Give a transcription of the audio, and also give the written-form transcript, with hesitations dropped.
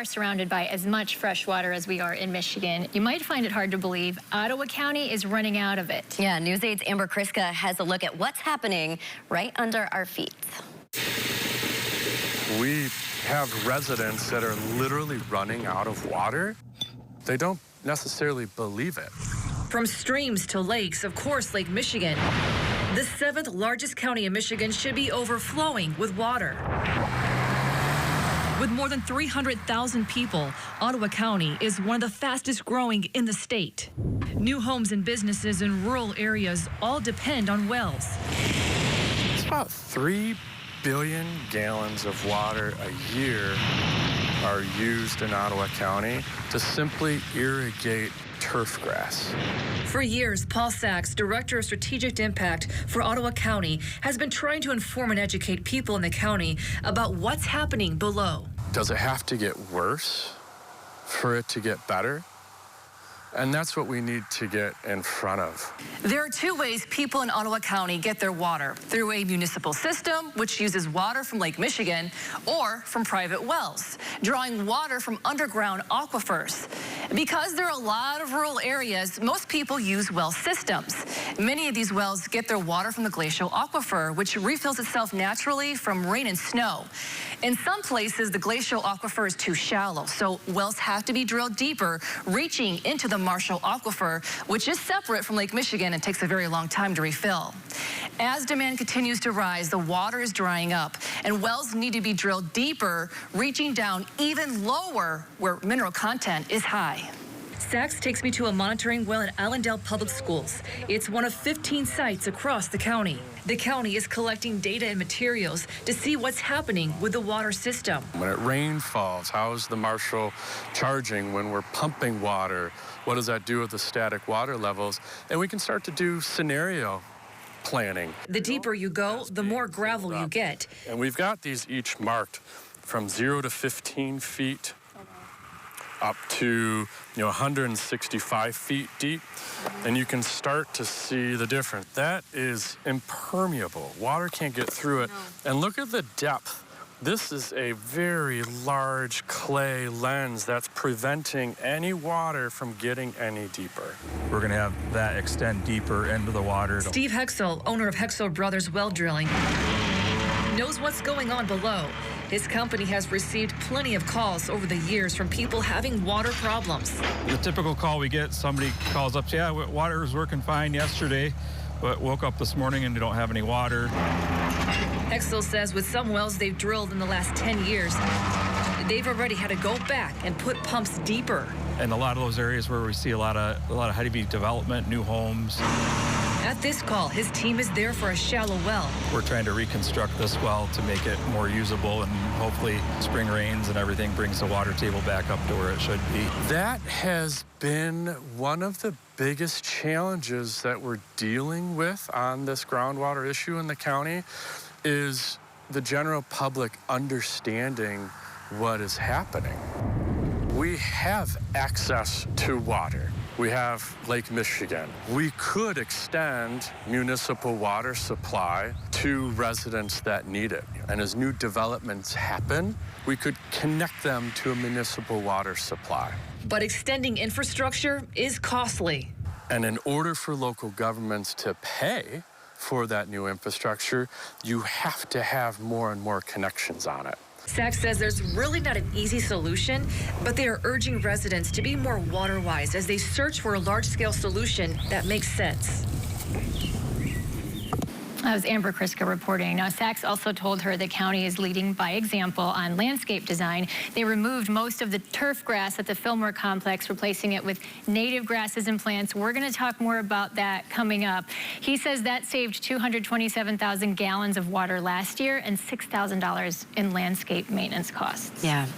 are surrounded by as much fresh water as we are in Michigan, you might find it hard to believe Ottawa County is running out of it. Yeah, News 8's Amber Kriska has a look at what's happening right under our feet. We have residents that are literally running out of water. They don't necessarily believe it. From streams to lakes, of course, Lake Michigan, the 7th largest county in Michigan, should be overflowing with water. With more than 300,000 people, Ottawa County is one of the fastest growing in the state. New homes and businesses in rural areas all depend on wells. It's about 3 billion gallons of water a year are used in Ottawa County to simply irrigate turf grass. For years, Paul Sachs, Director of Strategic Impact for Ottawa County, has been trying to inform and educate people in the county about what's happening below. Does it have to get worse for it to get better? And that's what we need to get in front of. There are two ways people in Ottawa County get their water: through a municipal system, which uses water from Lake Michigan, or from private wells, drawing water from underground aquifers. Because there are a lot of rural areas, most people use well systems. Many of these wells get their water from the glacial aquifer, which refills itself naturally from rain and snow. In some places, the glacial aquifer is too shallow, so wells have to be drilled deeper, reaching into the Marshall Aquifer, which is separate from Lake Michigan and takes a very long time to refill. As demand continues to rise, the water is drying up, and wells need to be drilled deeper, reaching down even lower where mineral content is high. Sachs takes me to a monitoring well at Allendale Public Schools. It's one of 15 sites across the county. The county is collecting data and materials to see what's happening with the water system. When it rain falls, how is the Marshall charging when we're pumping water? What does that do with the static water levels? And we can start to do scenario planning. The deeper you go, the more gravel you get. And we've got these each marked from 0 to 15 feet up to 165 feet deep, and you can start to see the difference. That is impermeable. Water can't get through it. And look at the depth. This is a very large clay lens that's preventing any water from getting any deeper. We're going to have that extend deeper into the water. Steve Hexel, owner of Hexel Brothers Well Drilling, knows what's going on below. His company has received plenty of calls over the years from people having water problems. The typical call we get, somebody calls up, yeah, water was working fine yesterday, but woke up this morning and they don't have any water. Hexel says with some wells they've drilled in the last 10 years, they've already had to go back and put pumps deeper. And a lot of those areas where we see a lot of heavy development, new homes. At this call, his team is there for a shallow well. We're trying to reconstruct this well to make it more usable, and hopefully spring rains and everything brings the water table back up to where it should be. That has been one of the biggest challenges that we're dealing with on this groundwater issue in the county, is the general public understanding what is happening. We have access to water. We have Lake Michigan. We could extend municipal water supply to residents that need it. And as new developments happen, we could connect them to a municipal water supply. But extending infrastructure is costly. And in order for local governments to pay for that new infrastructure, you have to have more and more connections on it. Sachs says there's really not an easy solution, but they are urging residents to be more water-wise as they search for a large-scale solution that makes sense. That was Amber Kriska reporting. Now, Sachs also told her the county is leading by example on landscape design. They removed most of the turf grass at the Fillmore complex, replacing it with native grasses and plants. We're going to talk more about that coming up. He says that saved 227,000 gallons of water last year and $6,000 in landscape maintenance costs. Yeah.